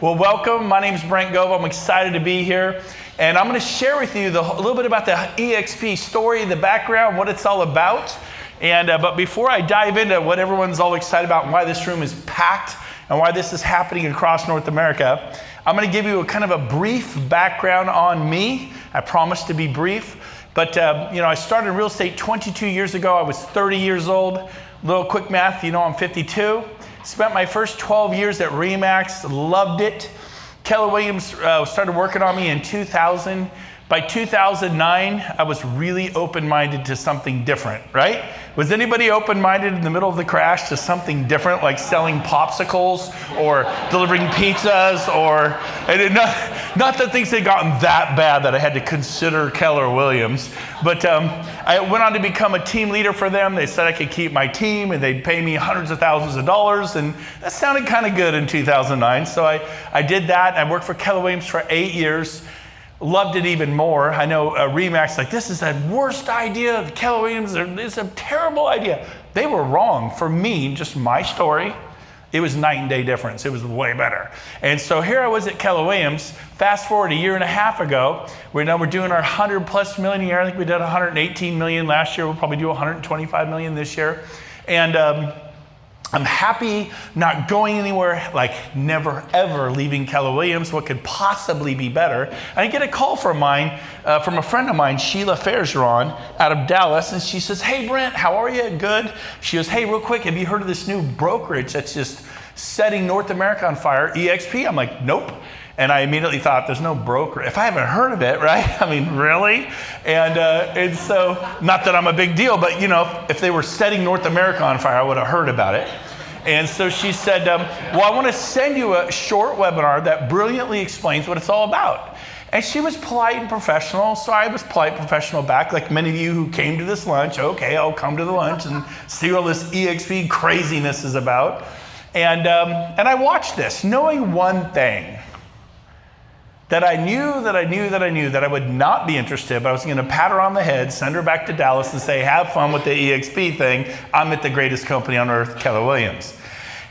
Well, welcome. My name is Brent Gove. I'm excited to be here. And I'm going to share with you a little bit about the eXp story, the background, what it's all about. But before I dive into what everyone's all excited about and why this room is packed and why this is happening across North America, I'm going to give you a kind of a brief background on me. I promise to be brief. But, I started in real estate 22 years ago. I was 30 years old. Little quick math, I'm 52. Spent my first 12 years at RE/MAX, loved it. Keller Williams started working on me in 2000. By 2009, I was really open-minded to something different, right? Was anybody open-minded in the middle of the crash to something different, like selling popsicles or delivering pizzas, or not that things had gotten that bad that I had to consider Keller Williams, but I went on to become a team leader for them. They said I could keep my team and they'd pay me hundreds of thousands of dollars, and that sounded kind of good in 2009. So I did that. I worked for Keller Williams for 8 years. Loved it even more. I know RE/MAX, this is the worst idea. Keller Williams, it's a terrible idea. They were wrong. For me, just my story, it was night and day difference. It was way better. And so here I was at Keller Williams. Fast forward a year and a half ago, we're doing our 100+ million a year. I think we did 118 million last year. We'll probably do 125 million this year. And I'm happy, not going anywhere, never ever leaving Keller Williams. What could possibly be better? I get a call from a friend of mine, Sheila Fairgeron, out of Dallas, and she says, "Hey Brent, how are you? Good." She goes, "Hey, real quick, have you heard of this new brokerage that's just setting North America on fire, eXp?" I'm like, "Nope." And I immediately thought, there's no broker. If I haven't heard of it, right? I mean, really? And so, not that I'm a big deal, but if they were setting North America on fire, I would have heard about it. And so she said, well, I want to send you a short webinar that brilliantly explains what it's all about. And she was polite and professional, so I was polite and professional back, like many of you who came to this lunch. Okay, I'll come to the lunch and see what all this eXp craziness is about. And I watched this, knowing one thing, that I knew that I would not be interested, but I was going to pat her on the head, send her back to Dallas and say, have fun with the eXp thing. I'm at the greatest company on earth, Keller Williams.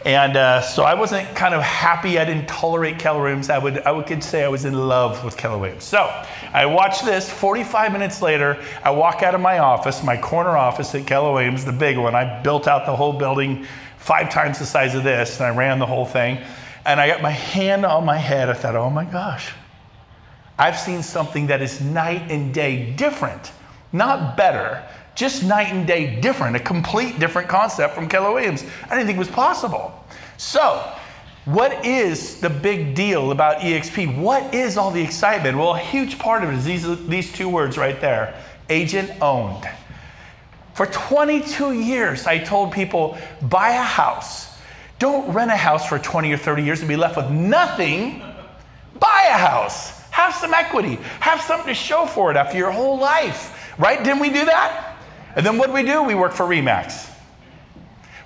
And so I wasn't kind of happy. I didn't tolerate Keller Williams. I could say I was in love with Keller Williams. So I watched this. 45 minutes later, I walk out of my office, my corner office at Keller Williams, the big one. I built out the whole building 5 times the size of this, and I ran the whole thing. And I got my hand on my head. I thought, oh my gosh. I've seen something that is night and day different, not better, just night and day different, a complete different concept from Keller Williams. I didn't think it was possible. So, what is the big deal about eXp? What is all the excitement? Well, a huge part of it is these 2 words right there, agent owned. For 22 years, I told people, buy a house. Don't rent a house for 20 or 30 years and be left with nothing. Buy a house. Have some equity. Have something to show for it after your whole life. Right? Didn't we do that? And then what do? We work for RE/MAX.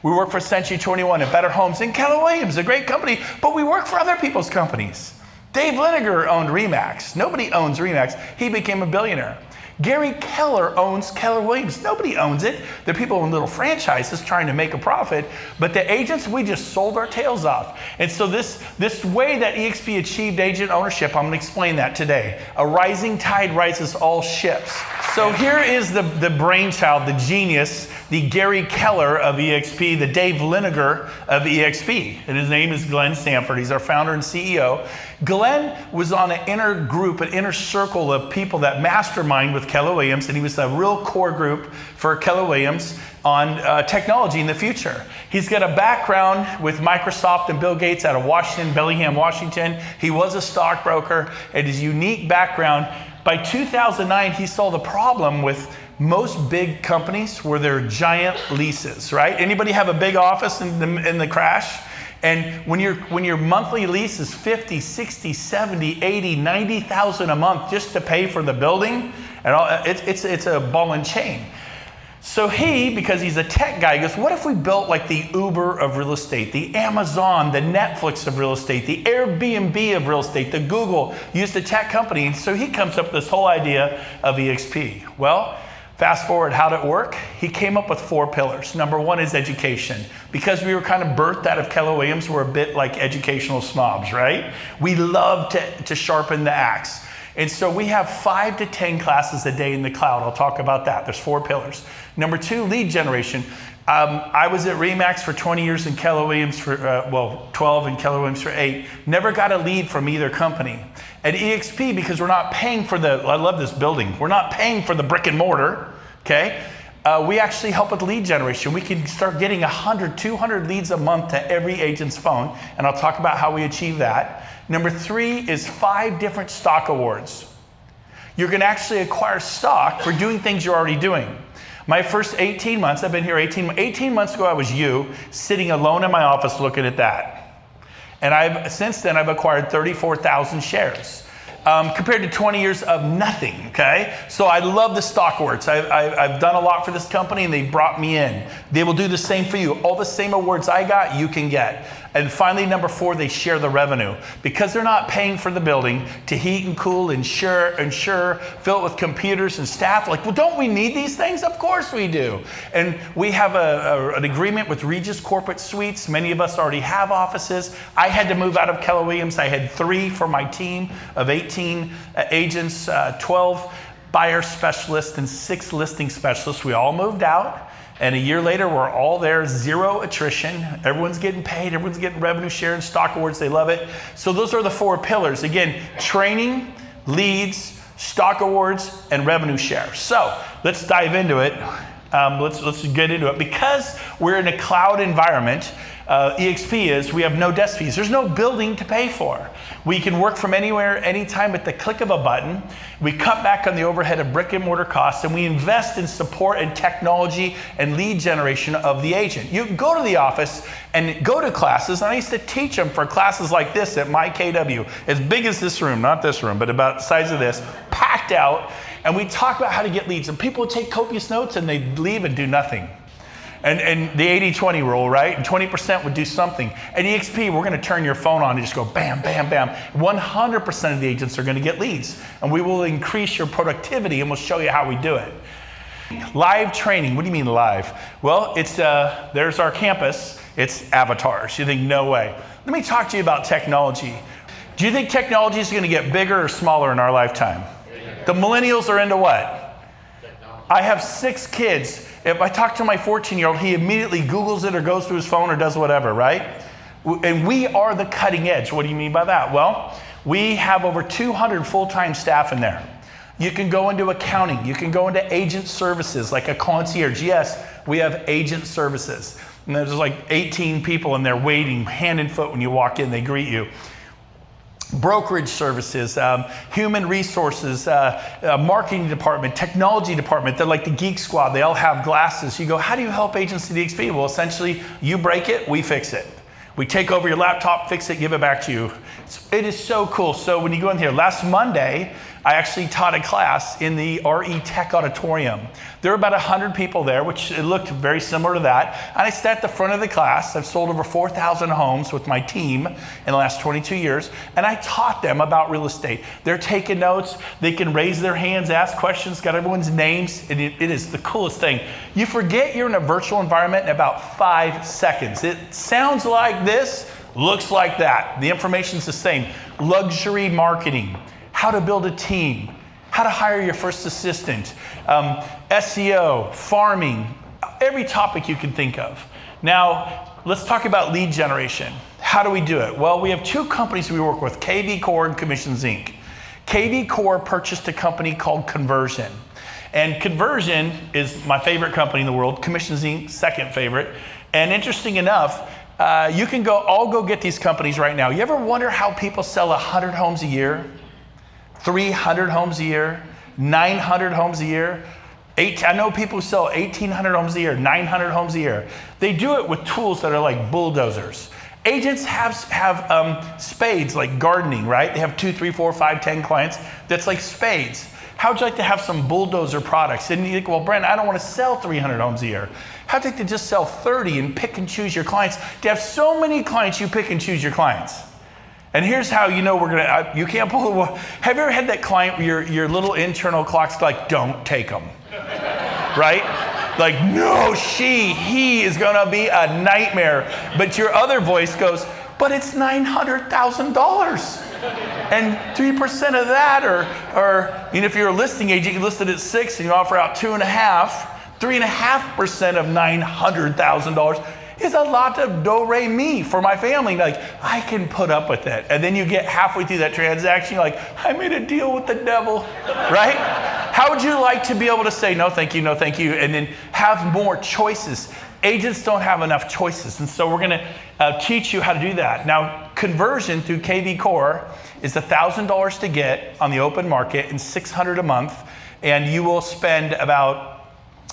We work for Century 21 and Better Homes and Keller Williams, a great company, but we work for other people's companies. Dave Liniger owned RE/MAX. Nobody owns RE/MAX. He became a billionaire. Gary Keller owns Keller Williams. Nobody owns it. The people in little franchises trying to make a profit, but the agents, we just sold our tails off. And so this way that eXp achieved agent ownership, I'm going to explain that today. A rising tide rises all ships. So here is the brainchild, the genius, the Gary Keller of eXp, the Dave Liniger of eXp. And his name is Glenn Sanford. He's our founder and CEO. Glenn was on an inner group, an inner circle of people that mastermind with Keller Williams, and he was a real core group for Keller Williams on technology in the future. He's got a background with Microsoft and Bill Gates out of Washington, Bellingham, Washington. He was a stockbroker, and his unique background. By 2009, he saw the problem with most big companies were their giant leases, right? Anybody have a big office in the crash? And when your monthly lease is 50, 60, 70, 80, 90,000 a month just to pay for the building, and all, it's a ball and chain. So he, because he's a tech guy, goes, what if we built like the Uber of real estate, the Amazon, the Netflix of real estate, the Airbnb of real estate, the Google, used a tech company. So he comes up with this whole idea of eXp. Well, Fast forward, how'd it work? He came up with 4 pillars. Number 1 is education. Because we were kind of birthed out of Keller Williams, we're a bit like educational snobs, right? We love to sharpen the axe. And so we have 5 to 10 classes a day in the cloud. I'll talk about that. There's 4 pillars. Number 2, lead generation. I was at RE/MAX for 20 years in Keller Williams for, 12 in Keller Williams for 8. Never got a lead from either company. At eXp, because we're not paying for I love this building. We're not paying for the brick and mortar, okay? We actually help with lead generation. We can start getting 100, 200 leads a month to every agent's phone, and I'll talk about how we achieve that. Number 3 is 5 different stock awards. You're gonna actually acquire stock for doing things you're already doing. My first 18 months, I've been here 18 months ago, I was sitting alone in my office looking at that. And since then, I've acquired 34,000 shares. Compared to 20 years of nothing, okay? So I love the stock awards. I've done a lot for this company and they brought me in. They will do the same for you. All the same awards I got, you can get. And finally, number 4, they share the revenue. Because they're not paying for the building to heat and cool, insure, fill it with computers and staff. Like, well, don't we need these things? Of course we do. And we have an agreement with Regis Corporate Suites. Many of us already have offices. I had to move out of Keller Williams. I had 3 for my team of 18 agents, 12 buyer specialists and 6 listing specialists. We all moved out. And a year later, we're all there, 0 attrition. Everyone's getting paid, everyone's getting revenue share and stock awards, they love it. So those are the 4 pillars. Again, training, leads, stock awards, and revenue share. So let's dive into it. Let's get into it. Because we're in a cloud environment, eXp we have no desk fees. There's no building to pay for. We can work from anywhere, anytime at the click of a button. We cut back on the overhead of brick and mortar costs, and we invest in support and technology and lead generation of the agent. You go to the office and go to classes, and I used to teach them for classes like this at my KW, as big as this room, not this room, but about the size of this, packed out, and we talk about how to get leads, and people would take copious notes and they'd leave and do nothing. And the 80-20 rule, right? And 20% would do something. At eXp, we're gonna turn your phone on and just go bam, bam, bam. 100% of the agents are gonna get leads. And we will increase your productivity and we'll show you how we do it. Live training, what do you mean live? Well, there's our campus, it's avatars. You think, no way. Let me talk to you about technology. Do you think technology is gonna get bigger or smaller in our lifetime? The millennials are into what? Technology. I have 6 kids. If I talk to my 14-year-old, he immediately Googles it or goes to his phone or does whatever, right? And we are the cutting edge. What do you mean by that? Well, we have over 200 full-time staff in there. You can go into accounting. You can go into agent services like a concierge. Yes, we have agent services. And there's like 18 people in there waiting hand and foot when you walk in, they greet you. Brokerage services, human resources, marketing department, technology department. They're like the geek squad. They all have glasses. You go, how do you help agents at eXp? Well, essentially, you break it, we fix it. We take over your laptop, fix it, give it back to you. It is so cool. So when you go in here, last Monday, I actually taught a class in the RE Tech Auditorium. There were about 100 people there, which it looked very similar to that. And I sat at the front of the class. I've sold over 4,000 homes with my team in the last 22 years. And I taught them about real estate. They're taking notes. They can raise their hands, ask questions, got everyone's names. And it is the coolest thing. You forget you're in a virtual environment in about 5 seconds. It sounds like this, looks like that. The information's the same. Luxury marketing. How to build a team, how to hire your first assistant, SEO, farming, every topic you can think of. Now, let's talk about lead generation. How do we do it? Well, we have 2 companies we work with, KV Core and Commissions Inc. KV Core purchased a company called Conversion. And Conversion is my favorite company in the world, Commissions Inc. second favorite. And interesting enough, you can all go get these companies right now. You ever wonder how people sell 100 homes a year? 300 homes a year, 900 homes a year. I know people who sell 1,800 homes a year, 900 homes a year. They do it with tools that are like bulldozers. Agents have spades, like gardening, right? They have 2, 3, 4, 5, 10 clients. That's like spades. How would you like to have some bulldozer products? And you think, well, Brent, I don't want to sell 300 homes a year. How'd you like to just sell 30 and pick and choose your clients? To have so many clients, you pick and choose your clients. And here's how you know you can't pull the, have you ever had that client where your little internal clock's like, don't take them? right? Like, no, he is gonna be a nightmare. But your other voice goes, but it's $900,000. And 3% of that, or if you're a listing agent, you listed at 6 and you offer out 2.5, 3.5% of $900,000 is a lot of do-re-mi for my family. Like, I can put up with it. And then you get halfway through that transaction, you're like, I made a deal with the devil, right? How would you like to be able to say, no, thank you, and then have more choices? Agents don't have enough choices, and so we're gonna teach you how to do that. Now, conversion through KV Core is $1,000 to get on the open market and $600 a month, and you will spend about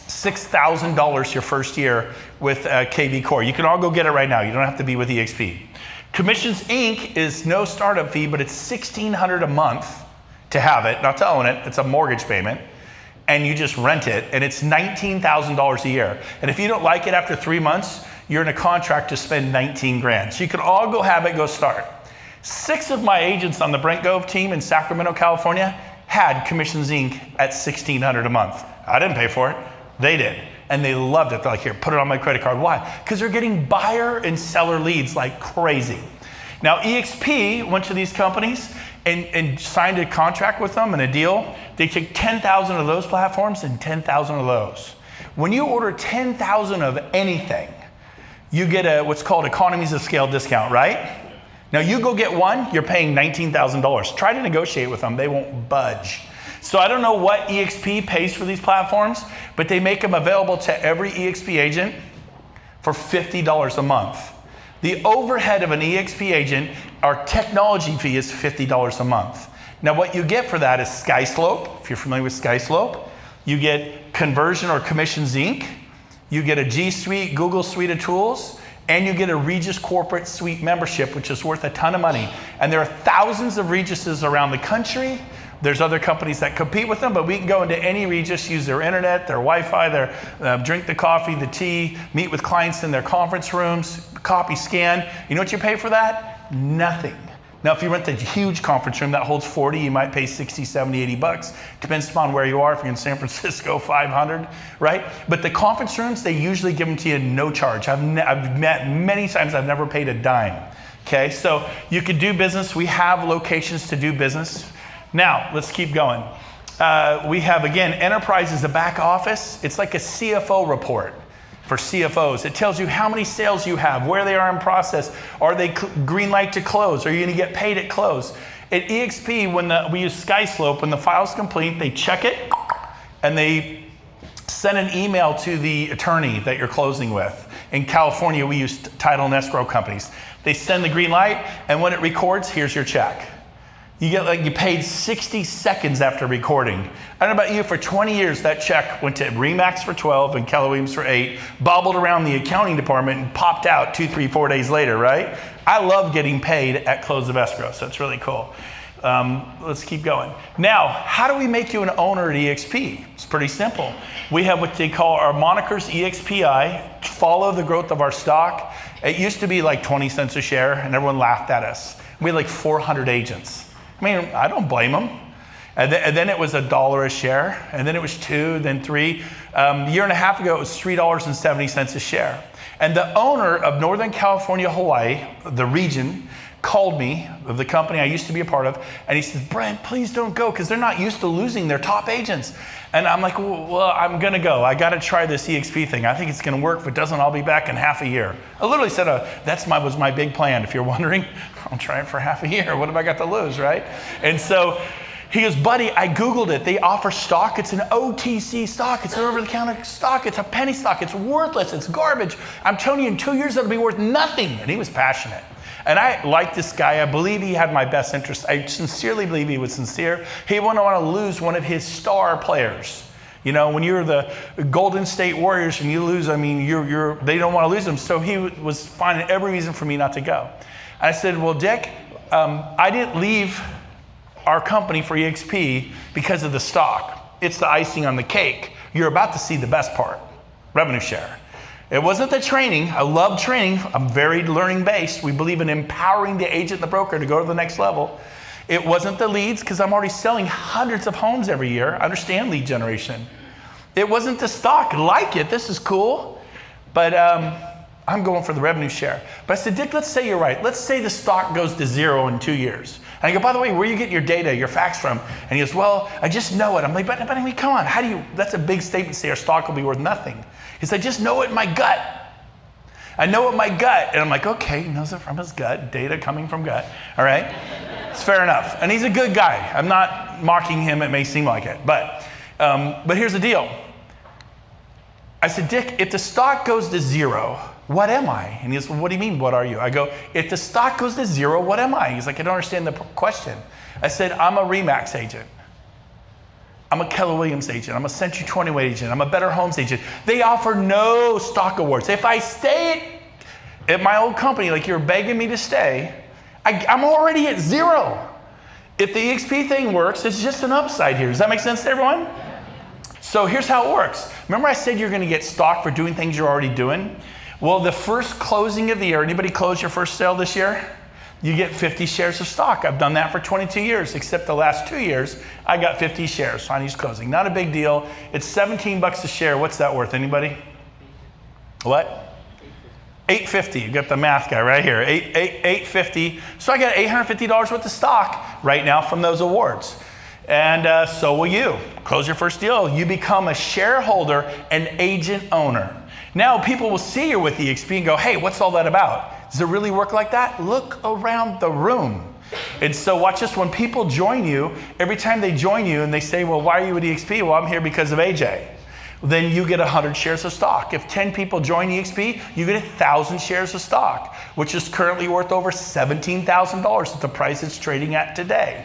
$6,000 your first year with KV Core. You can all go get it right now. You don't have to be with eXp. Commissions Inc. is no startup fee, but it's $1,600 a month to have it, not to own it. It's a mortgage payment. And you just rent it, and it's $19,000 a year. And if you don't like it after 3 months, you're in a contract to spend 19 grand. So you can all go have it, go start. 6 of my agents on the Brent Gove team in Sacramento, California had Commissions Inc. at $1,600 a month. I didn't pay for it. They did. And they loved it. They're like, here, put it on my credit card. Why? Because they're getting buyer and seller leads like crazy. Now, eXp went to these companies and signed a contract with them and a deal. They took 10,000 of those platforms and 10,000 of those. When you order 10,000 of anything, you get what's called economies of scale discount, right? Now you go get one, you're paying $19,000. Try to negotiate with them, they won't budge. So I don't know what eXp pays for these platforms, but they make them available to every eXp agent for $50 a month. The overhead of an eXp agent, our technology fee is $50 a month. Now what you get for that is SkySlope, if you're familiar with SkySlope. You get Conversion or Commissions Inc. You get a G Suite, Google Suite of tools, and you get a Regus Corporate Suite membership, which is worth a ton of money. And there are thousands of Reguses around the country. There's other companies that compete with them, but we can go into any Regus, use their internet, their Wi-Fi, their drink the coffee, the tea, meet with clients in their conference rooms, copy, scan. You know what you pay for that? Nothing. Now, if you rent a huge conference room that holds 40, you might pay 60, 70, 80 bucks. Depends upon where you are. If you're in San Francisco, 500, right? But the conference rooms, they usually give them to you no charge. I've met many times, I've never paid a dime. Okay, so you could do business. We have locations to do business. Now, let's keep going. We have, again, enterprise is the back office. It's like a CFO report for CFOs. It tells you how many sales you have, where they are in process. Are they green light to close? Are you gonna get paid at close? At eXp, when we use SkySlope, when the file's complete, they check it and they send an email to the attorney that you're closing with. In California, we use title and escrow companies. They send the green light, and when it records, here's your check. You get you paid 60 seconds after recording. I don't know about you, for 20 years that check went to Remax for 12 and Keller Williams for 8, bobbled around the accounting department and popped out 2, 3, 4 days later, right? I love getting paid at close of escrow, so it's really cool. Let's keep going. Now, how do we make you an owner at eXp? It's pretty simple. We have what they call our monikers EXPI, follow the growth of our stock. It used to be like 20 cents a share and everyone laughed at us. We had like 400 agents. I mean, I don't blame them. And then it was $1 a share, and then it was $2, then $3. A year and a half ago, it was $3.70 a share. And the owner of Northern California, Hawaii, the region, called me, of the company I used to be a part of, and he said, Brent, please don't go, because they're not used to losing their top agents. And I'm like, well, I'm gonna go. I gotta try this eXp thing. I think it's gonna work. If it doesn't, I'll be back in half a year. I literally said, that was my big plan. If you're wondering, I'll try it for half a year. What have I got to lose, right? And so he goes, buddy, I Googled it. They offer stock. It's an OTC stock. It's an over-the-counter stock. It's a penny stock. It's worthless. It's garbage. I'm telling you, in 2 years, it'll be worth nothing. And he was passionate. And I like this guy. I believe he had my best interest. I sincerely believe he was sincere. He wouldn't want to lose one of his star players. You know, when you're the Golden State Warriors and you lose, I mean, they don't want to lose them. So he was finding every reason for me not to go. I said, well, Dick, I didn't leave our company for eXp because of the stock. It's the icing on the cake. You're about to see the best part, revenue share. It wasn't the training. I love training. I'm very learning based. We believe in empowering the agent and the broker to go to the next level. It wasn't the leads, because I'm already selling hundreds of homes every year. I understand lead generation. It wasn't the stock. I like it. This is cool. But I'm going for the revenue share. But I said, Dick, let's say you're right. Let's say the stock goes to 0 in 2 years. And I go, by the way, where are you getting your data, your facts from? And he goes, well, I just know it. I'm like, but I mean, come on. How do you, that's a big statement to say our stock will be worth nothing. He said, I just know it in my gut. I know it in my gut. And I'm like, okay, he knows it from his gut. Data coming from gut. All right. It's fair enough. And he's a good guy. I'm not mocking him. It may seem like it. But here's the deal. I said, Dick, if the stock goes to 0, what am I? And he goes, well, what do you mean, what are you? I go, if the stock goes to 0, what am I? He's like, I don't understand the question. I said, I'm a RE/MAX agent. I'm a Keller Williams agent. I'm a Century 21 agent. I'm a Better Homes agent. They offer no stock awards. If I stay at my old company, like you're begging me to stay, I'm already at 0. If the eXp thing works, it's just an upside here. Does that make sense to everyone? So here's how it works. Remember I said you're going to get stock for doing things you're already doing? Well, the first closing of the year, anybody close your first sale this year? You get 50 shares of stock. I've done that for 22 years, except the last 2 years, I got 50 shares on each closing. Not a big deal. It's 17 bucks a share. What's that worth? Anybody? What? $8.50. You got the math guy right here. $8.50. So I got $850 worth of stock right now from those awards. And so will you. Close your first deal. You become a shareholder and agent owner. Now people will see you with eXp and go, hey, what's all that about? Does it really work like that? Look around the room. And so watch this, when people join you, every time they join you and they say, well, why are you with eXp? Well, I'm here because of AJ. Then you get 100 shares of stock. If 10 people join eXp, you get 1,000 shares of stock, which is currently worth over $17,000 at the price it's trading at today.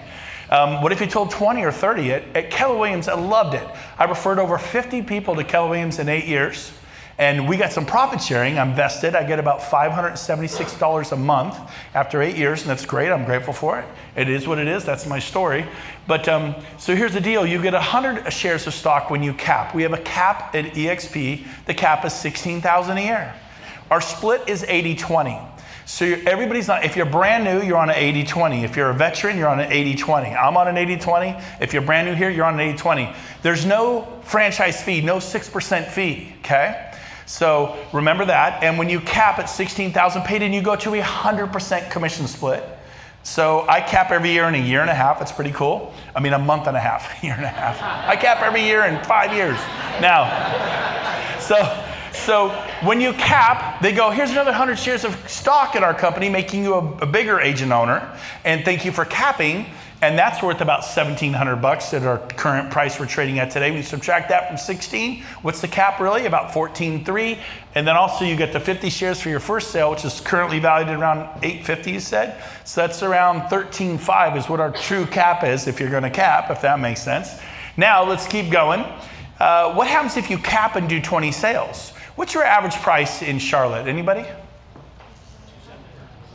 What if you told 20 or 30? At Keller Williams, I loved it. I referred over 50 people to Keller Williams in 8 years. And we got some profit sharing. I'm vested. I get about $576 a month after 8 years, and that's great. I'm grateful for it. It is what it is. That's my story. But so here's the deal. You get 100 shares of stock when you cap. We have a cap at eXp. The cap is $16,000 a year. Our split is 80-20. So everybody's not, if you're brand new, you're on an 80-20. If you're a veteran, you're on an 80-20. I'm on an 80-20. If you're brand new here, you're on an 80-20. There's no franchise fee, no 6% fee, okay? So remember that. And when you cap at $16,000 paid in, you go to a 100% commission split. So I cap every year in a year and a half. That's pretty cool. I mean, a month and a half, year and a half. I cap every year in 5 years. Now, so when you cap, they go, here's another 100 shares of stock in our company, making you a bigger agent owner. And thank you for capping. And that's worth about $1,700 at our current price we're trading at today. We subtract that from 16. What's the cap really? About 14.3. And then also you get the 50 shares for your first sale, which is currently valued at around $850, you said. So that's around 13.5 is what our true cap is if you're going to cap, if that makes sense. Now let's keep going. What happens if you cap and do 20 sales? What's your average price in Charlotte? Anybody?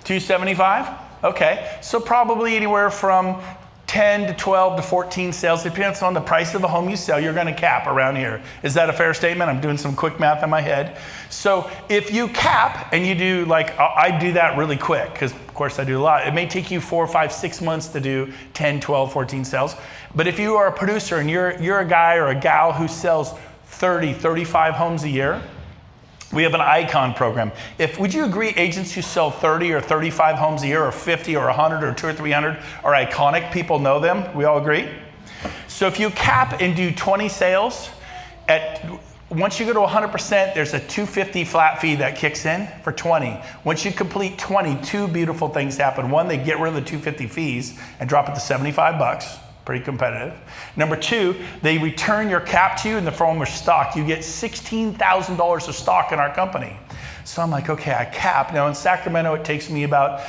$275? Okay, so probably anywhere from 10 to 12 to 14 sales, depends on the price of the home you sell, you're gonna cap around here. Is that a fair statement? I'm doing some quick math in my head. So if you cap and you do like, I do that really quick, because of course I do a lot. It may take you 4, 5, 6 months to do 10, 12, 14 sales. But if you are a producer and you're a guy or a gal who sells 30, 35 homes a year, we have an icon program. Would you agree agents who sell 30 or 35 homes a year or 50 or 100 or 200 or 300 are iconic? People know them. We all agree? So if you cap and do 20 sales, once you go to 100%, there's a $250 flat fee that kicks in for 20. Once you complete 20, two beautiful things happen. One, they get rid of the $250 fees and drop it to 75 bucks. Pretty competitive. Number two, they return your cap to you in the form of stock. You get $16,000 of stock in our company. So I'm like, okay, I cap. Now in Sacramento, it takes me about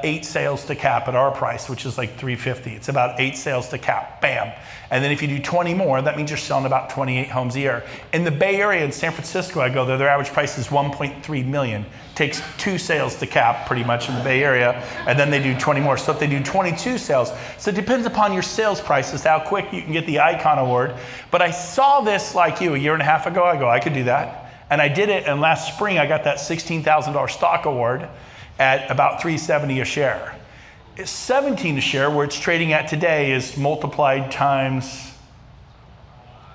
8 sales to cap at our price, which is like $350. It's about 8 sales to cap, bam. And then if you do 20 more, that means you're selling about 28 homes a year. In the Bay Area, in San Francisco, I go there, their average price is $1.3 million. Takes 2 sales to cap pretty much in the Bay Area, and then they do 20 more. So if they do 22 sales, so it depends upon your sales prices, how quick you can get the Icon Award. But I saw this like you a year and a half ago. I go, I could do that. And I did it, and last spring I got that $16,000 stock award at about $370 a share. It's $17 a share, where it's trading at today is multiplied times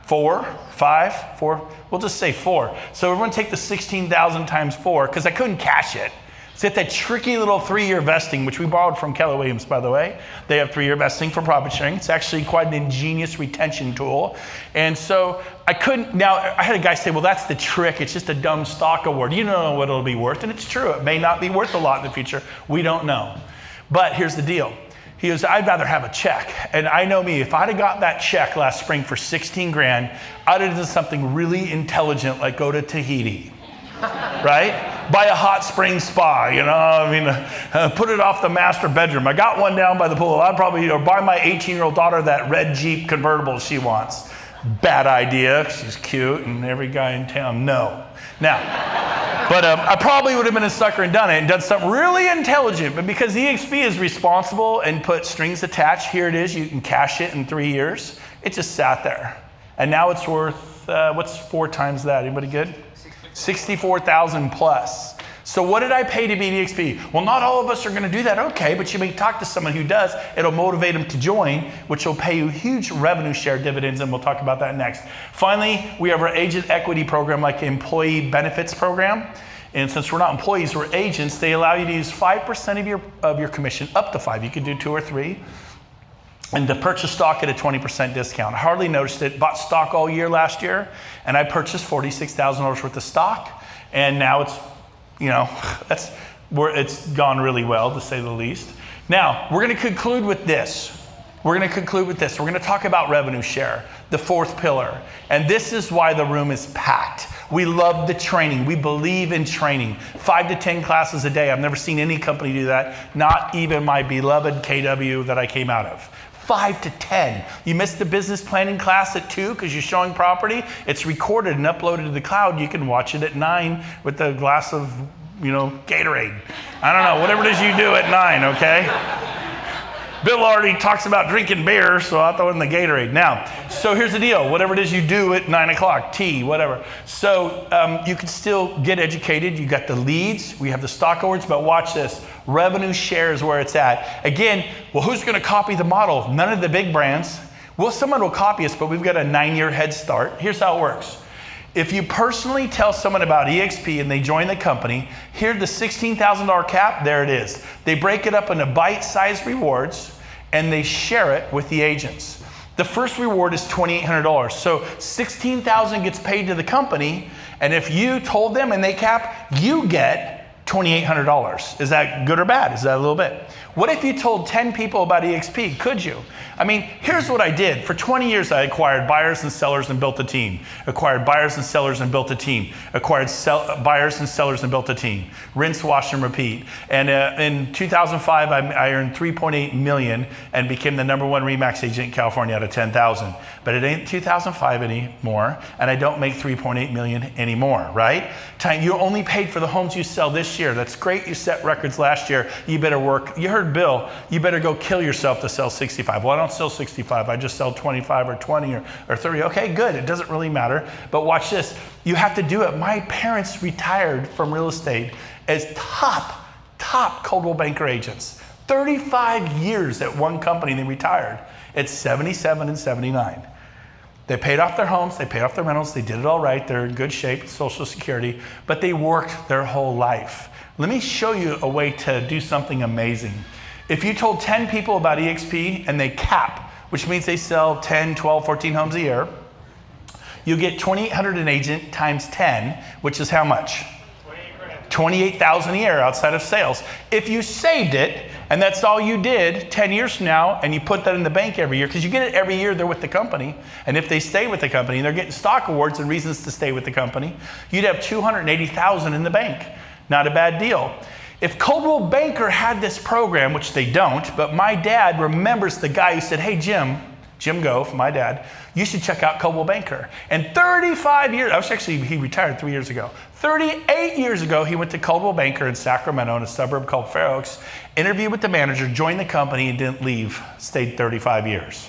4, 5, 4, we'll just say 4. So everyone take the 16,000 times 4, because I couldn't cash it. It's got that tricky little 3-year vesting, which we borrowed from Keller Williams, by the way. They have 3-year vesting for profit sharing. It's actually quite an ingenious retention tool. And so I couldn't, now I had a guy say, well, that's the trick. It's just a dumb stock award. You don't know what it'll be worth. And it's true. It may not be worth a lot in the future. We don't know. But here's the deal. He goes, I'd rather have a check. And I know me, if I'd have got that check last spring for 16 grand, I'd have done something really intelligent, like go to Tahiti, right? Buy a hot spring spa, you know, I mean, put it off the master bedroom. I got one down by the pool. I'd probably, or buy my 18-year-old daughter that red Jeep convertible she wants. Bad idea, she's cute, and every guy in town, no. Now, but I probably would have been a sucker and done it and done something really intelligent, but because eXp is responsible and put strings attached, here it is, you can cash it in 3 years, it just sat there. And now it's worth, what's 4 times that? Anybody good? 64,000 plus. So what did I pay to be eXp? Well, not all of us are going to do that. Okay, but you may talk to someone who does. It'll motivate them to join, which will pay you huge revenue share dividends, and we'll talk about that next. Finally, we have our agent equity program, like employee benefits program. And since we're not employees, we're agents, they allow you to use 5% of your commission, up to 5. You could do 2 or 3. And to purchase stock at a 20% discount. I hardly noticed it. Bought stock all year last year, and I purchased $46,000 worth of stock. And now it's, you know, that's where it's gone really well, to say the least. Now, we're going to conclude with this. We're going to talk about revenue share, the 4th pillar. And this is why the room is packed. We love the training. We believe in training. 5 to 10 classes a day. I've never seen any company do that, not even my beloved KW that I came out of. 5 to 10. You missed the business planning class at 2 because you're showing property. It's recorded and uploaded to the cloud. You can watch it at 9 with a glass of, you know, Gatorade. I don't know, whatever it is you do at 9, okay? Bill already talks about drinking beer, so I'll throw in the Gatorade. Now, so here's the deal. Whatever it is you do at 9 o'clock, tea, whatever. So you can still get educated. You got the leads. We have the stock awards, but watch this. Revenue share is where it's at. Again, well, who's going to copy the model? None of the big brands. Well, someone will copy us, but we've got a 9-year head start. Here's how it works. If you personally tell someone about eXp and they join the company, here's the $16,000 cap, there it is. They break it up into bite-sized rewards and they share it with the agents. The first reward is $2,800. So $16,000 gets paid to the company, and if you told them and they cap, you get $2,800. Is that good or bad? Is that a little bit? What if you told 10 people about eXp? Could you? I mean, here's what I did. For 20 years, I acquired buyers and sellers and built a team. Acquired buyers and sellers and built a team. Acquired buyers and sellers and built a team. Rinse, wash, and repeat. And in 2005, I earned $3.8 million and became the #1 RE/MAX agent in California out of 10,000. But it ain't 2005 anymore, and I don't make $3.8 million anymore, right? You only paid for the homes you sell this year. That's great. You set records last year. You better work. You heard Bill, you better go kill yourself to sell 65. Well, I don't sell 65. I just sell 25 or 20 or 30. Okay, good. It doesn't really matter. But watch this. You have to do it. My parents retired from real estate as top Coldwell Banker agents. 35 years at one company, they retired at 77 and 79. They paid off their homes, they paid off their rentals, they did it all right, they're in good shape, Social Security, but they worked their whole life. Let me show you a way to do something amazing. If you told 10 people about eXp and they cap, which means they sell 10, 12, 14 homes a year, you get $2,800 an agent times 10, which is how much? $28,000 a year outside of sales. If you saved it, and that's all you did 10 years from now, and you put that in the bank every year, because you get it every year they're with the company, and if they stay with the company, and they're getting stock awards and reasons to stay with the company, you'd have $280,000 in the bank. Not a bad deal. If Coldwell Banker had this program, which they don't, but my dad remembers the guy who said, hey, Jim Gove, my dad, you should check out Coldwell Banker. And 35 years, he retired 3 years ago. 38 years ago, he went to Coldwell Banker in Sacramento in a suburb called Fair Oaks, interviewed with the manager, joined the company, and didn't leave, stayed 35 years.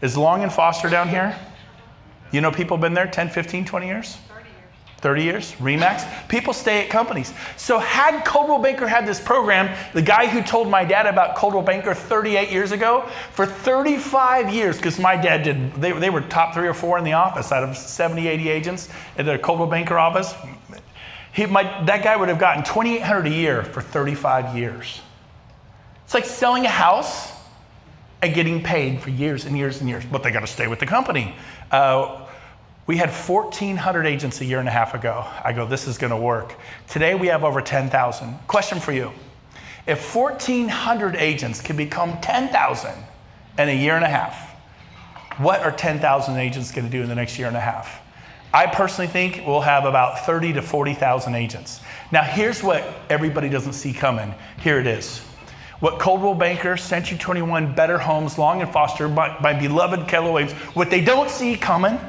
Is Long and Foster down here? You know people been there 10, 15, 20 years? 30 years, RE/MAX. People stay at companies. So had Coldwell Banker had this program, the guy who told my dad about Coldwell Banker 38 years ago, for 35 years, because my dad they were top 3 or 4 in the office out of 70, 80 agents at the Coldwell Banker office. That guy would have gotten $2,800 a year for 35 years. It's like selling a house and getting paid for years and years and years, but they got to stay with the company. We had 1,400 agents a year and a half ago. I go, this is going to work. Today we have over 10,000. Question for you. If 1,400 agents can become 10,000 in a year and a half, what are 10,000 agents going to do in the next year and a half? I personally think we'll have about 30 to 40,000 agents. Now here's what everybody doesn't see coming. Here it is. What Coldwell Banker, Century 21, Better Homes, Long & Foster, my beloved Keller Williams, what they don't see coming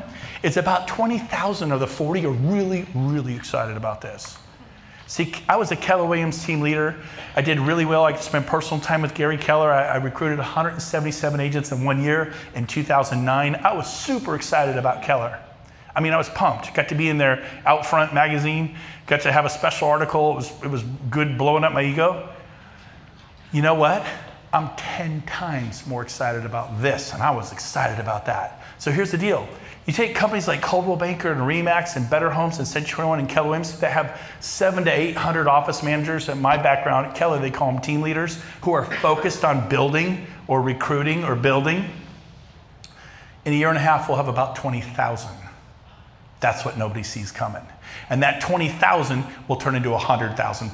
is about 20,000 of the 40 are really, really excited about this. See, I was a Keller Williams team leader. I did really well. I spent personal time with Gary Keller. I recruited 177 agents in 1 year in 2009. I was super excited about Keller. I mean, I was pumped. Got to be in their Out Front magazine. Got to have a special article. It was good, blowing up my ego. You know what? I'm 10 times more excited about this, and I was excited about that. So here's the deal. You take companies like Coldwell Banker and RE/MAX and Better Homes and Century 21 and Keller Williams that have 700 to 800 office managers. In my background at Keller, they call them team leaders who are focused on building or recruiting or building. In a year and a half, we'll have about 20,000. That's what nobody sees coming. And that 20,000 will turn into 100,000.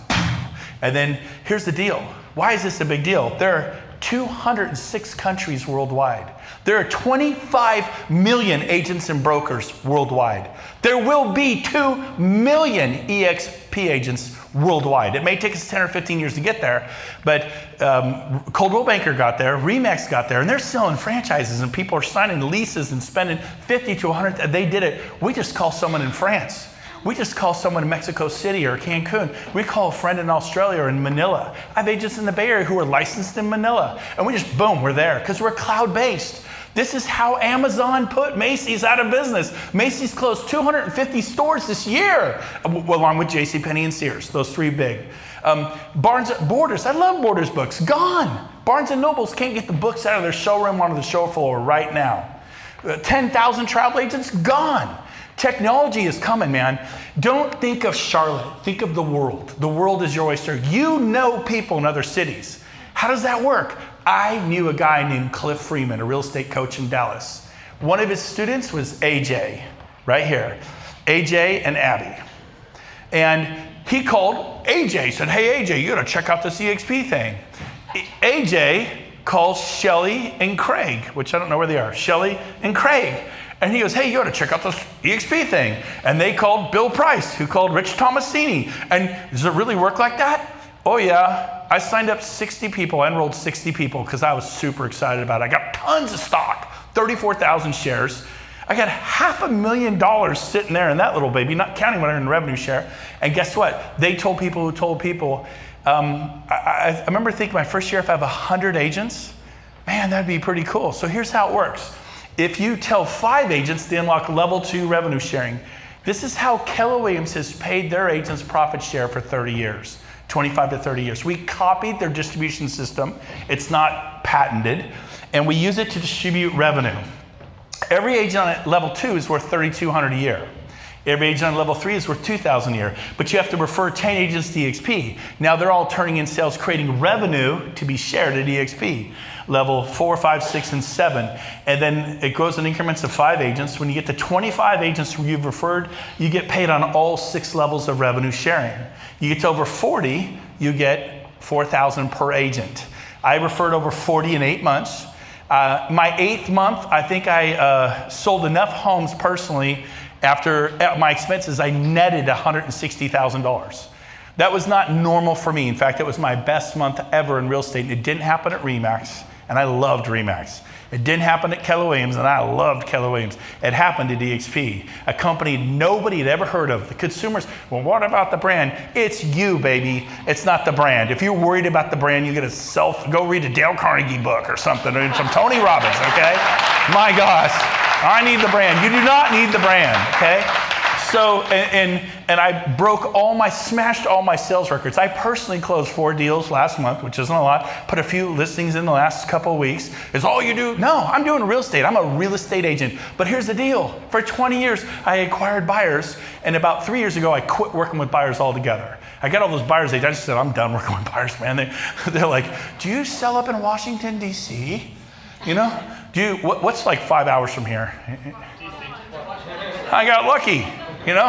And then here's the deal. Why is this a big deal? There are 206 countries worldwide. There are 25 million agents and brokers worldwide. There will be 2 million eXp agents worldwide. It may take us 10 or 15 years to get there, but Coldwell Banker got there, RE/MAX got there, and they're selling franchises, and people are signing leases and spending 50 to 100. They did it. We just call someone in France. We just call someone in Mexico City or Cancun. We call a friend in Australia or in Manila. I have agents in the Bay Area who are licensed in Manila. And we just, boom, we're there because we're cloud-based. This is how Amazon put Macy's out of business. Macy's closed 250 stores this year, along with JCPenney and Sears, those 3 big. Borders, I love Borders books, gone. Barnes & Nobles can't get the books out of their showroom onto the show floor right now. 10,000 travel agents, gone. Technology is coming, man. Don't think of Charlotte. Think of the world. The world is your oyster. You know people in other cities. How does that work? I knew a guy named Cliff Freeman, a real estate coach in Dallas. One of his students was AJ, right here. AJ and Abby. And he called AJ, said, hey, AJ, you gotta check out this eXp thing. AJ calls Shelly and Craig, which I don't know where they are. Shelly and Craig. And he goes, hey, you ought to check out this eXp thing. And they called Bill Price, who called Rich Tomasini. And does it really work like that? Oh, yeah. I signed up 60 people. I enrolled 60 people because I was super excited about it. I got tons of stock, 34,000 shares. I got $500,000 sitting there in that little baby, not counting what I earned in revenue share. And guess what? They told people who told people. I remember thinking my first year, if I have 100 agents, man, that'd be pretty cool. So here's how it works. If you tell 5 agents to unlock level 2 revenue sharing, this is how Keller Williams has paid their agents profit share for 30 years, 25 to 30 years. We copied their distribution system. It's not patented. And we use it to distribute revenue. Every agent on level 2 is worth $3,200 a year. Every agent on level 3 is worth $2,000 a year. But you have to refer 10 agents to eXp. Now they're all turning in sales, creating revenue to be shared at eXp. Level 4, 5, 6, and 7. And then it goes in increments of 5 agents. When you get to 25 agents you've referred, you get paid on all 6 levels of revenue sharing. You get to over 40, you get $4,000 per agent. I referred over 40 in 8 months. My 8th month, I think I sold enough homes personally. After my expenses, I netted $160,000. That was not normal for me. In fact, it was my best month ever in real estate. It didn't happen at RE/MAX, and I loved RE/MAX. It didn't happen at Keller Williams, and I loved Keller Williams. It happened at eXp, a company nobody had ever heard of. The consumers, well, what about the brand? It's you, baby. It's not the brand. If you're worried about the brand, you get go read a Dale Carnegie book or something, or some Tony Robbins, okay? My gosh, I need the brand. You do not need the brand, okay? So, and I smashed all my sales records. I personally closed 4 deals last month, which isn't a lot. Put a few listings in the last couple of weeks. Is all you do? No, I'm doing real estate. I'm a real estate agent. But here's the deal. For 20 years, I acquired buyers. And about 3 years ago, I quit working with buyers altogether. I got all those buyers agents. I just said, I'm done working with buyers, man. They're like, do you sell up in Washington, D.C.? You know? What's like 5 hours from here? I got lucky, you know?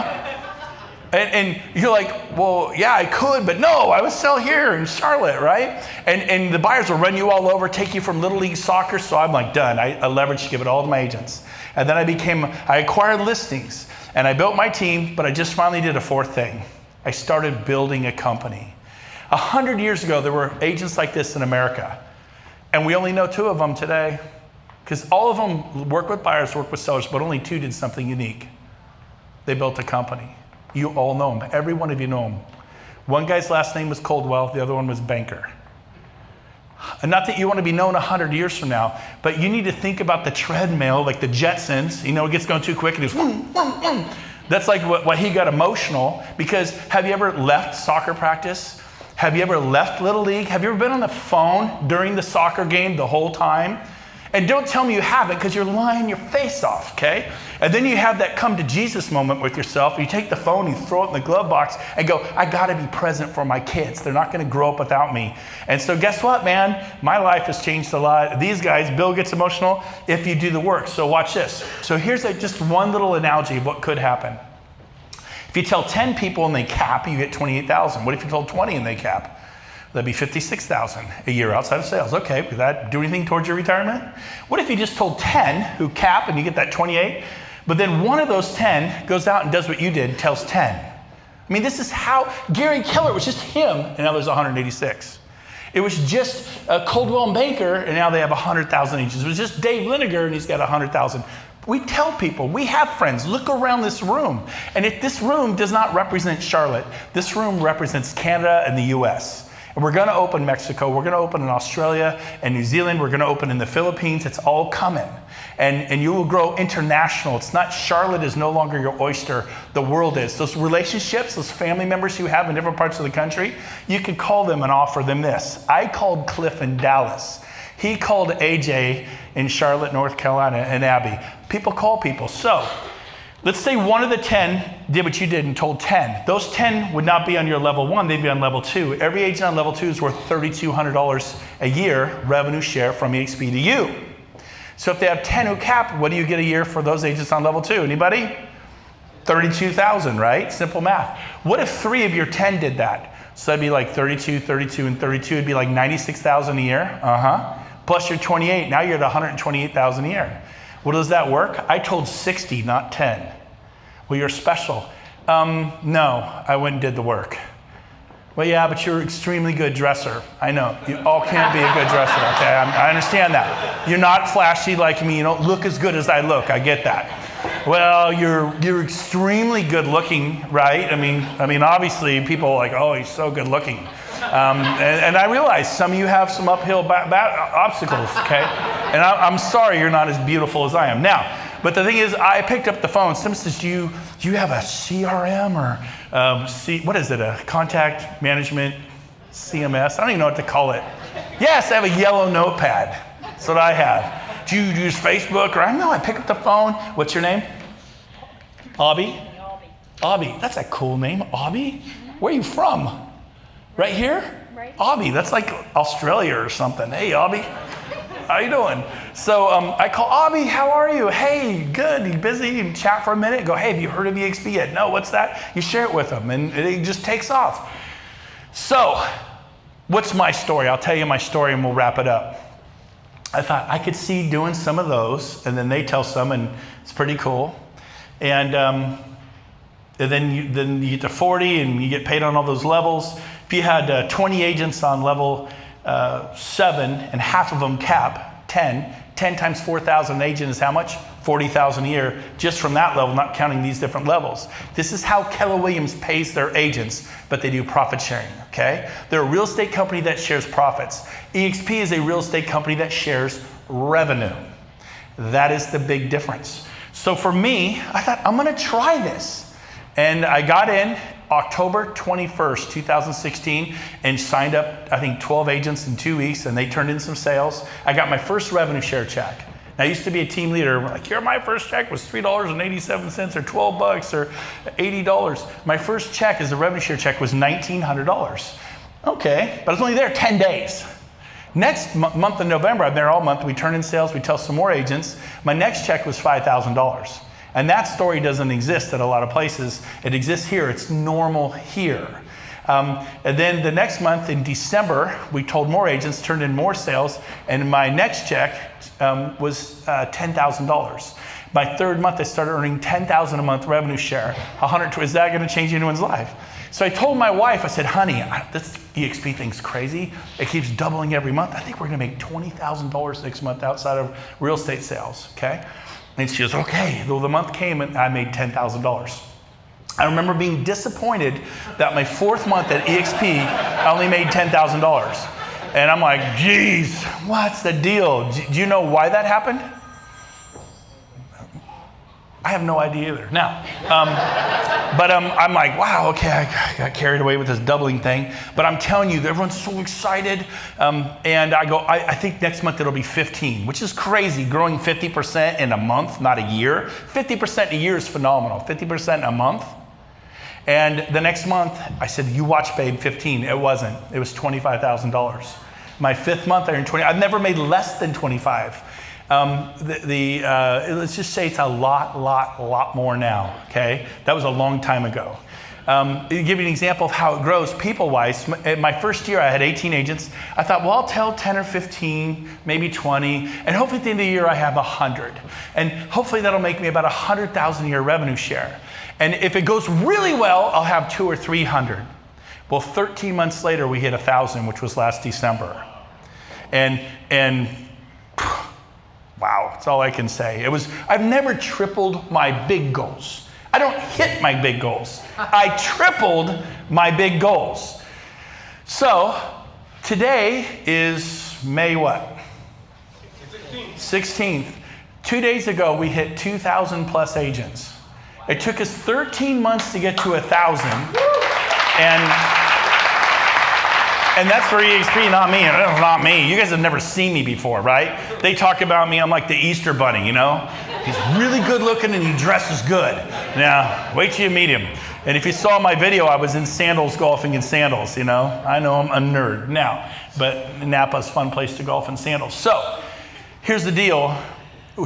And you're like, well, yeah, I could, but no, I would sell here in Charlotte, right? And the buyers will run you all over, take you from Little League Soccer, so I'm like, done. I leveraged, give it all to my agents. And then I acquired listings, and I built my team, but I just finally did a 4th thing. I started building a company. 100 years ago, there were agents like this in America, and we only know 2 of them today, because all of them work with buyers, work with sellers, but only 2 did something unique. They built a company. You all know them. Every one of you know them. One guy's last name was Coldwell. The other one was Banker. And not that you want to be known 100 years from now, but you need to think about the treadmill, like the Jetsons. You know, it gets going too quick and it's vroom, vroom, vroom. That's like what he got emotional, because have you ever left soccer practice? Have you ever left Little League? Have you ever been on the phone during the soccer game the whole time? And don't tell me you haven't, because you're lying your face off, okay? And then you have that come to Jesus moment with yourself. You take the phone, you throw it in the glove box and go, I gotta be present for my kids. They're not gonna grow up without me. And so guess what, man? My life has changed a lot. These guys, Bill gets emotional if you do the work. So watch this. So here's just one little analogy of what could happen. If you tell 10 people and they cap, you get 28,000. What if you told 20 and they cap? That'd be 56,000 a year outside of sales. Okay, would that do anything towards your retirement? What if you just told 10 who cap and you get that 28, but then one of those 10 goes out and does what you did and tells 10? I mean, this is how Gary Keller, it was just him, and now there's 186. It was just Coldwell and Banker, and now they have 100,000 agents. It was just Dave Liniger, and he's got 100,000. We tell people, we have friends, look around this room. And if this room does not represent Charlotte, this room represents Canada and the US. And we're gonna open Mexico, we're gonna open in Australia and New Zealand, we're gonna open in the Philippines, it's all coming. And you will grow international. It's not, Charlotte is no longer your oyster, the world is. Those relationships, those family members you have in different parts of the country, you can call them and offer them this. I called Cliff in Dallas. He called AJ in Charlotte, North Carolina, and Abby. People call people. So, let's say one of the 10 did what you did and told 10. Those 10 would not be on your level 1, they'd be on level 2. Every agent on level 2 is worth $3,200 a year revenue share from eXp to you. So if they have 10 who cap, what do you get a year for those agents on level 2? Anybody? 32,000, right? Simple math. What if 3 of your 10 did that? So that'd be like 32, 32, and 32. It'd be like 96,000 a year. Plus your 28. Now you're at 128,000 a year. Well, does that work? I told 60, not 10. Well, you're special. No, I went and did the work. Well, yeah, but you're an extremely good dresser. I know, you all can't be a good dresser, okay? I understand that. You're not flashy like me, you don't look as good as I look, I get that. Well, you're extremely good looking, right? I mean, obviously people are like, oh, he's so good looking. And I realize some of you have some uphill obstacles, okay? And I'm sorry you're not as beautiful as I am. Now, but the thing is, I picked up the phone. Someone says, do you have a CRM or what is it, a contact management CMS? I don't even know what to call it. Yes, I have a yellow notepad. That's what I have. Do you use Facebook? Or I don't know, I pick up the phone. What's your name? Abby? Abby, that's a cool name, Abby. Where are you from? Right here? Right. Abby, that's like Australia or something. Hey, Abby, how you doing? So I call Abby, how are you? Hey, good, you busy? You chat for a minute, go, hey, have you heard of eXp yet? No, what's that? You share it with them, and it just takes off. So, what's my story? I'll tell you my story and we'll wrap it up. I thought I could see doing some of those, and then they tell some, and it's pretty cool. And then you get to 40, and you get paid on all those levels. If you had 20 agents on level 7, and half of them cap 10 times 4,000 agent is how much? 40,000 a year, just from that level, not counting these different levels. This is how Keller Williams pays their agents, but they do profit sharing, okay? They're a real estate company that shares profits. eXp is a real estate company that shares revenue. That is the big difference. So for me, I thought, I'm gonna try this. And I got in October 21st, 2016, and signed up, I think, 12 agents in 2 weeks, and they turned in some sales. I got my first revenue share check. Now, I used to be a team leader. Like, here, my first check was $3.87 or 12 bucks or $80. My first check as a revenue share check was $1,900. Okay, but I was only there 10 days. Next month in November, I'm there all month. We turn in sales, we tell some more agents. My next check was $5,000. And that story doesn't exist at a lot of places. It exists here. It's normal here. And then the next month in December, we told more agents, turned in more sales, and my next check was $10,000. My third month, I started earning $10,000 a month revenue share. Is that going to change anyone's life? So I told my wife, I said, honey, this eXp thing's crazy. It keeps doubling every month. I think we're going to make $20,000 next month outside of real estate sales, okay? And she goes, okay. Well, the month came and I made $10,000. I remember being disappointed that my fourth month at eXp, I only made $10,000. And I'm like, geez, what's the deal? Do you know why that happened? I have no idea either. Now, I'm like, wow, okay, I got carried away with this doubling thing. But I'm telling you, everyone's so excited. And I go, I think next month it'll be 15, which is crazy. Growing 50% in a month, not a year. 50% a year is phenomenal. 50% in a month. And the next month, I said, you watch, babe, 15. It wasn't. It was $25,000. My fifth month, I earned 20. I've never made less than 25. Let's just say it's a lot more now, okay? That was a long time ago. To give you an example of how it grows people-wise, my first year I had 18 agents. I thought, well, I'll tell 10 or 15, maybe 20, and hopefully at the end of the year I have 100. And hopefully that'll make me about $100,000 a year revenue share. And if it goes really well, I'll have 200 or 300. Well, 13 months later, we hit 1,000, which was last December. And wow, that's all I can say. I've never tripled my big goals. I don't hit my big goals. I tripled my big goals. So today is May what? 16th. 2 days ago, we hit 2,000 plus agents. It took us 13 months to get to 1,000. And that's for eXp, not me. Not me. You guys have never seen me before, right? They talk about me, I'm like the Easter bunny, you know? He's really good looking and he dresses good. Now, wait till you meet him. And if you saw my video, I was in sandals, golfing in sandals, you know? I know I'm a nerd now, but Napa's a fun place to golf in sandals. So, here's the deal.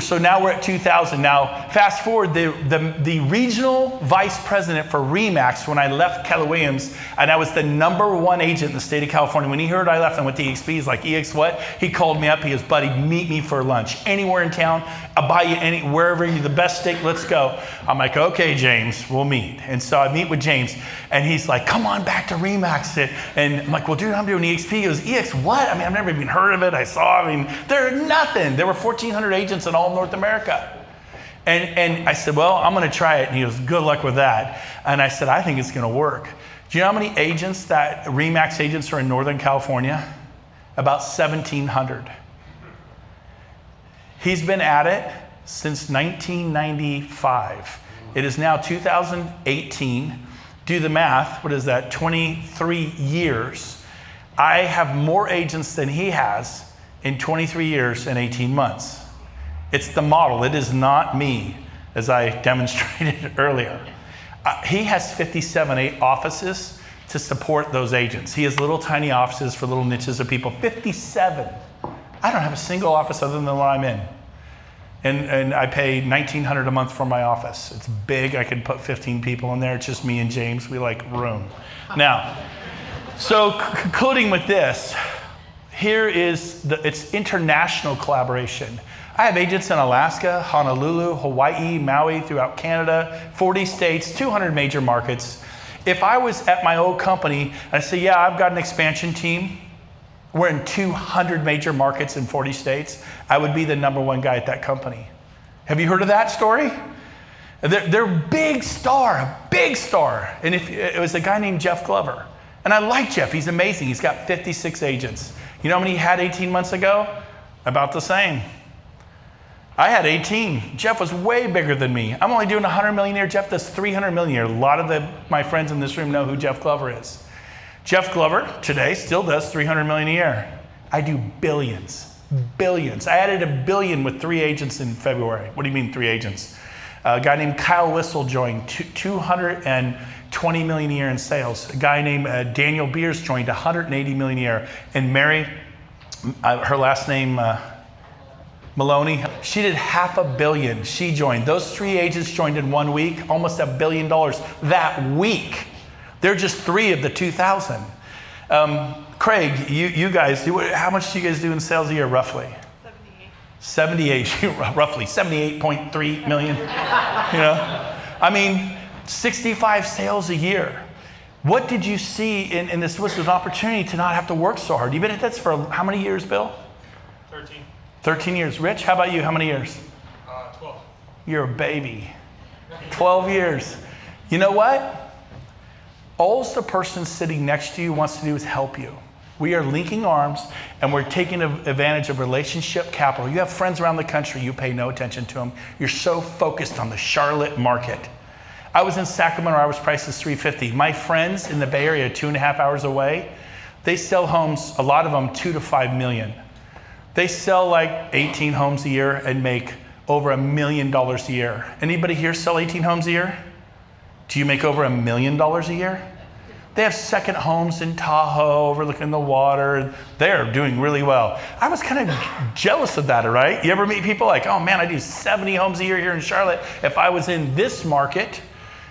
So now we're at 2,000. Now, fast forward, the regional vice president for RE/MAX, when I left Keller Williams, and I was the #1 agent in the state of California. When he heard I left and went to eXp, he's like, EX what? He called me up. He goes, buddy, meet me for lunch. Anywhere in town. I'll buy you wherever you're the best steak, let's go. I'm like, okay, James, we'll meet. And so I meet with James, and he's like, come on back to RE/MAX. And I'm like, well, dude, I'm doing eXp. He goes, EX what? I mean, I've never even heard of it. They're nothing. There were 1,400 agents in all of North America. And I said, well, I'm going to try it. And he goes, good luck with that. And I said, I think it's going to work. Do you know how many agents RE/MAX agents are in Northern California? About 1,700. He's been at it since 1995. It is now 2018. Do the math. What is that? 23 years. I have more agents than he has in 23 years and 18 months. It's the model. It is not me, as I demonstrated earlier. He has 57 offices to support those agents. He has little tiny offices for little niches of people. 57. I don't have a single office other than the one I'm in. And I pay $1,900 a month for my office. It's big. I could put 15 people in there. It's just me and James. We like room. Now, so concluding with this, here is it's international collaboration. I have agents in Alaska, Honolulu, Hawaii, Maui, throughout Canada, 40 states, 200 major markets. If I was at my old company and I say, yeah, I've got an expansion team, we're in 200 major markets in 40 states, I would be the #1 guy at that company. Have you heard of that story? They're big star. And it was a guy named Jeff Glover. And I like Jeff, he's amazing. He's got 56 agents. You know how many he had 18 months ago? About the same. I had 18. Jeff was way bigger than me. I'm only doing 100 million a year. Jeff does 300 million a year. A lot of my friends in this room know who Jeff Glover is. Jeff Glover today still does 300 million a year. I do billions, billions. I added $1 billion with 3 agents in February. What do you mean 3 agents? A guy named Kyle Whistle joined 220 million a year in sales. A guy named Daniel Beers joined 180 million a year. And Mary, her last name, Maloney, she did $500 million. She joined. Those 3 agents joined in 1 week, almost $1 billion that week. They're just 3 of the 2,000. Craig, you guys, how much do you guys do in sales a year, roughly? 78, roughly 78.3 million. I mean, 65 sales a year. What did you see in this was an opportunity to not have to work so hard? You've been at this for how many years, Bill? 13. 13 years. Rich, how about you? How many years? 12. You're a baby. 12 years. You know what? All the person sitting next to you wants to do is help you. We are linking arms and we're taking advantage of relationship capital. You have friends around the country, you pay no attention to them. You're so focused on the Charlotte market. I was in Sacramento, our average price is $350. My friends in the Bay Area, 2.5 hours away, they sell homes, a lot of them 2 to 5 million. They sell like 18 homes a year and make over $1 million a year. Anybody here sell 18 homes a year? Do you make over $1 million a year? They have second homes in Tahoe overlooking the water. They're doing really well. I was kind of jealous of that, right? You ever meet people like, oh man, I do 70 homes a year here in Charlotte. If I was in this market,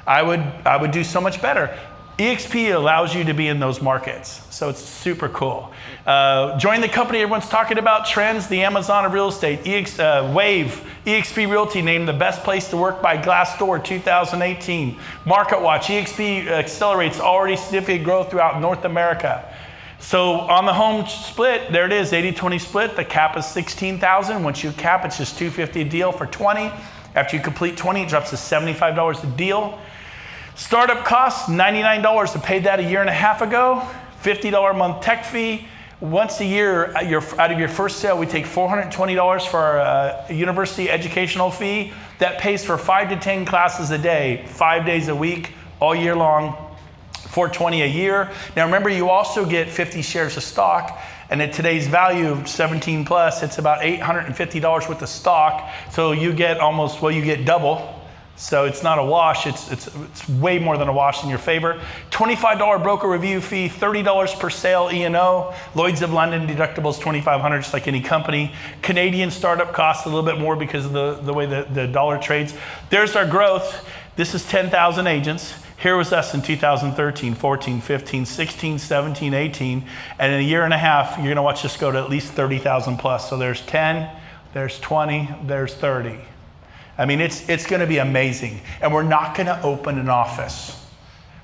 I would do so much better. eXp allows you to be in those markets, so it's super cool. Join the company everyone's talking about, trends, the Amazon of real estate. Wave, eXp Realty named the best place to work by Glassdoor 2018. MarketWatch, eXp accelerates already significant growth throughout North America. So on the home split, there it is, 80-20 split. The cap is 16,000. Once you cap, it's just $250 a deal for 20. After you complete 20, it drops to $75 a deal. Startup costs, $99. I paid that a year and a half ago. $50 a month tech fee. Once a year, out of your first sale, we take $420 for our university educational fee. That pays for 5 to 10 classes a day, 5 days a week, all year long, $420 a year. Now remember, you also get 50 shares of stock. And at today's value of 17 plus, it's about $850 worth of stock. So you get almost, well, you get double. So it's not a wash, it's way more than a wash in your favor. $25 broker review fee, $30 per sale E&O. Lloyd's of London deductibles $2,500, just like any company. Canadian startup costs a little bit more because of the way the dollar trades. There's our growth. This is 10,000 agents. Here was us in 2013, 14, 15, 16, 17, 18. And in a year and a half, you're gonna watch this go to at least 30,000 plus. So there's 10, there's 20, there's 30. I mean, it's going to be amazing. And we're not going to open an office.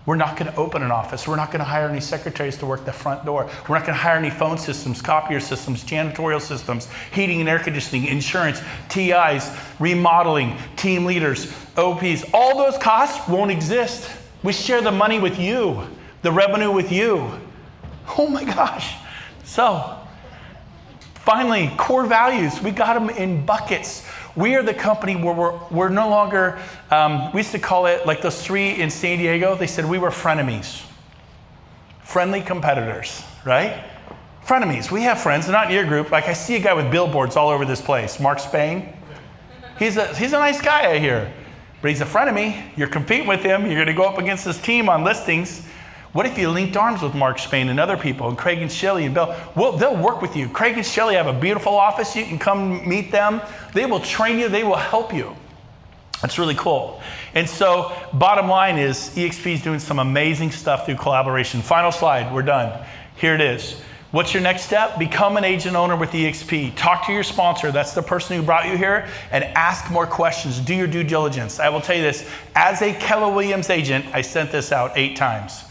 We're not going to open an office. We're not going to hire any secretaries to work the front door. We're not going to hire any phone systems, copier systems, janitorial systems, heating and air conditioning, insurance, TIs, remodeling, team leaders, OPs. All those costs won't exist. We share the money with you, the revenue with you. Oh my gosh. So, finally, core values. We got them in buckets. We are the company where we're no longer, we used to call it like those 3 in San Diego, they said we were frenemies. Friendly competitors, right? Frenemies, we have friends, they're not in your group. Like I see a guy with billboards all over this place, Mark Spain. He's a nice guy, I hear, but he's a frenemy. You're competing with him, you're gonna go up against his team on listings. What if you linked arms with Mark Spain and other people, and Craig and Shelley and Bill? Well, they'll work with you. Craig and Shelley have a beautiful office. You can come meet them. They will train you. They will help you. That's really cool. And so bottom line is eXp is doing some amazing stuff through collaboration. Final slide. We're done. Here it is. What's your next step? Become an agent owner with eXp. Talk to your sponsor. That's the person who brought you here, and ask more questions. Do your due diligence. I will tell you this. As a Keller Williams agent, I sent this out 8 times.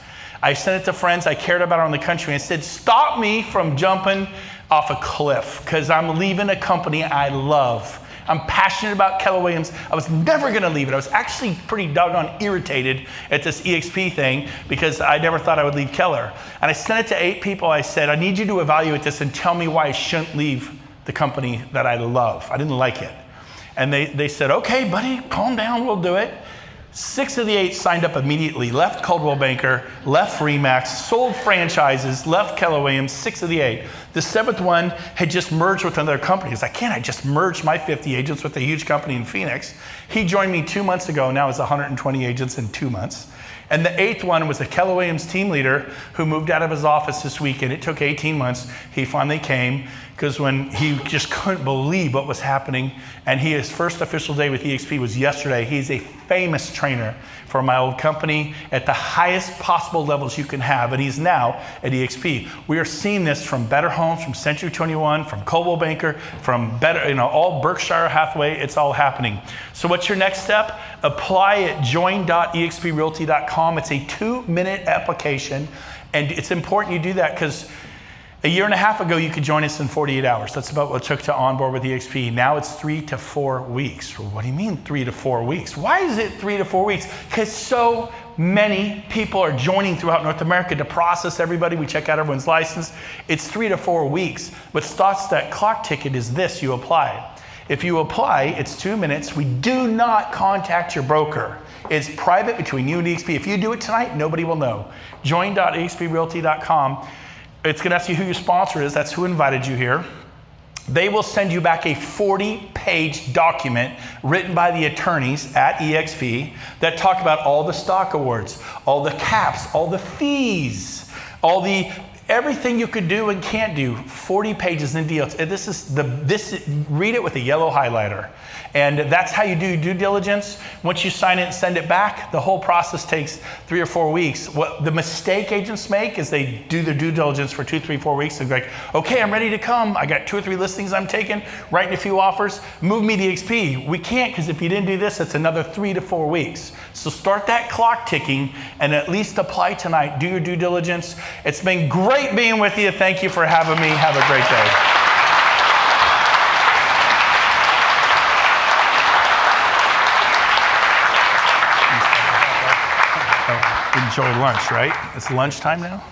I sent it to friends I cared about around the country and said, stop me from jumping off a cliff because I'm leaving a company I love. I'm passionate about Keller Williams. I was never gonna leave it. I was actually pretty doggone irritated at this eXp thing because I never thought I would leave Keller. And I sent it to 8 people. I said, I need you to evaluate this and tell me why I shouldn't leave the company that I love. I didn't like it. And they said, okay, buddy, calm down, we'll do it. 6 of the 8 signed up immediately, left Coldwell Banker, left Remax, sold franchises, left Keller Williams, 6 of the 8. The 7th one had just merged with another company. He's like, I just merged my 50 agents with a huge company in Phoenix. He joined me 2 months ago, now it's 120 agents in 2 months. And the 8th one was a Keller Williams team leader who moved out of his office this week, and it took 18 months. He finally came because when he just couldn't believe what was happening, and his first official day with eXp was yesterday. He's a famous trainer for my old company at the highest possible levels you can have, and he's now at eXp. We are seeing this from Better Homes, from Century 21, from Coldwell Banker, from Better, all Berkshire Hathaway. It's all happening. So what's your next step? Apply at join.exprealty.com. It's a 2-minute application, and it's important you do that because a year and a half ago, you could join us in 48 hours. That's about what it took to onboard with eXp. Now it's 3 to 4 weeks. Well, what do you mean 3 to 4 weeks? Why is it 3 to 4 weeks? Because so many people are joining throughout North America to process everybody. We check out everyone's license. It's 3 to 4 weeks. What starts that clock ticket is this: you apply. If you apply, it's 2 minutes. We do not contact your broker. It's private between you and eXp. If you do it tonight, nobody will know. Join.exprealty.com. It's going to ask you who your sponsor is. That's who invited you here. They will send you back a 40-page document written by the attorneys at eXp that talk about all the stock awards, all the caps, all the fees, everything you could do and can't do. 40 pages in detail. Read it with a yellow highlighter. And that's how you do due diligence. Once you sign it and send it back, the whole process takes 3 or 4 weeks. What the mistake agents make is they do their due diligence for 2, 3, 4 weeks. They're like, okay, I'm ready to come. I got 2 or 3 listings I'm taking, writing a few offers, move me to eXp. We can't, because if you didn't do this, it's another 3 to 4 weeks. So start that clock ticking and at least apply tonight. Do your due diligence. It's been great being with you. Thank you for having me. Have a great day. Enjoy lunch, right? It's lunchtime now?